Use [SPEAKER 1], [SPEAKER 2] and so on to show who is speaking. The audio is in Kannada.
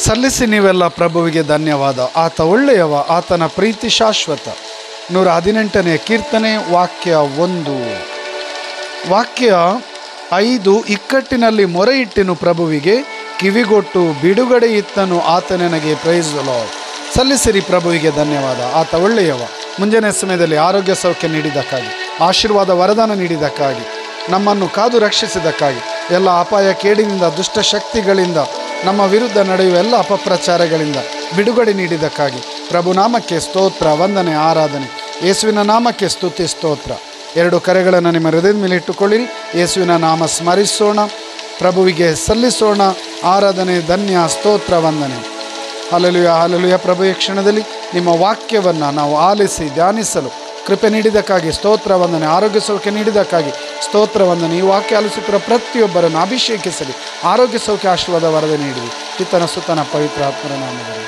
[SPEAKER 1] ಸಲ್ಲಿಸಿ ನೀವೆಲ್ಲ ಪ್ರಭುವಿಗೆ ಧನ್ಯವಾದ. ಆತ ಒಳ್ಳೆಯವ, ಆತನ ಪ್ರೀತಿ ಶಾಶ್ವತ. 118ನೇ ಕೀರ್ತನೆ ವಾಕ್ಯ 1. ವಾಕ್ಯ 5. ಇಕ್ಕಟ್ಟಿನಲ್ಲಿ ಮೊರೆ ಇಟ್ಟೆನು ಪ್ರಭುವಿಗೆ, ಕಿವಿಗೊಟ್ಟು ಬಿಡುಗಡೆ ಇತ್ತನು ಆತ ನನಗೆ. Praise the lord. ಸಲ್ಲಿಸಿರಿ ಪ್ರಭುವಿಗೆ ಧನ್ಯವಾದ. ಆತ ಒಳ್ಳೆಯವ. ಮುಂಜಾನೆ ಸಮಯದಲ್ಲಿ ಆರೋಗ್ಯ ಸೌಖ್ಯ ನೀಡಿದ್ದಕ್ಕಾಗಿ, ಆಶೀರ್ವಾದ ವರದಾನ ನೀಡಿದ್ದಕ್ಕಾಗಿ, ನಮ್ಮನ್ನು ಕಾದು ರಕ್ಷಿಸಿದ್ದಕ್ಕಾಗಿ, ಎಲ್ಲ ಅಪಾಯ ಕೇಡಿನಿಂದ ದುಷ್ಟ ಶಕ್ತಿಗಳಿಂದ ನಮ್ಮ ವಿರುದ್ಧ ನಡೆಯುವ ಎಲ್ಲ ಅಪಪ್ರಚಾರಗಳಿಂದ ಬಿಡುಗಡೆ ನೀಡಿದ್ದಕ್ಕಾಗಿ ಪ್ರಭು ನಾಮಕ್ಕೆ ಸ್ತೋತ್ರ, ವಂದನೆ, ಆರಾಧನೆ. ಯೇಸುವಿನ ನಾಮಕ್ಕೆ ಸ್ತುತಿ ಸ್ತೋತ್ರ. 2 ಕರೆಗಳನ್ನು ನಿಮ್ಮ ಹೃದಯದ ಮೇಲೆ ಇಟ್ಟುಕೊಳ್ಳಿರಿ. ಯೇಸುವಿನ ನಾಮ ಸ್ಮರಿಸೋಣ, ಪ್ರಭುವಿಗೆ ಸಲ್ಲಿಸೋಣ ಆರಾಧನೆ, ಧನ್ಯ, ಸ್ತೋತ್ರ, ವಂದನೆ. Hallelujah, hallelujah. ಪ್ರಭು ಈ ಕ್ಷಣದಲ್ಲಿ ನಿಮ್ಮ ವಾಕ್ಯವನ್ನು ನಾವು ಆಲಿಸಿ ಧ್ಯಾನಿಸಲು ಕೃಪೆ ನೀಡಿದ್ದಕ್ಕಾಗಿ ಸ್ತೋತ್ರ, ವಂದನೆ. ಆರೋಗ್ಯ ಸೌಖ್ಯ ನೀಡಿದ್ದಕ್ಕಾಗಿ ಸ್ತೋತ್ರ, ವಂದನೆ. ಈ ವಾಕ್ಯ ಆಲಿಸುತ್ತಿರುವ ಪ್ರತಿಯೊಬ್ಬರನ್ನು ಅಭಿಷೇಕಿಸಲಿ, ಆರೋಗ್ಯ ಸೌಖ್ಯ ಆಶೀರ್ವಾದ ವರದಿ ನೀಡಿರಿ. ಪಿತನ ಸುತನ ಪವಿತ್ರ ಆತ್ಮರ ನಾಮದಲ್ಲಿ.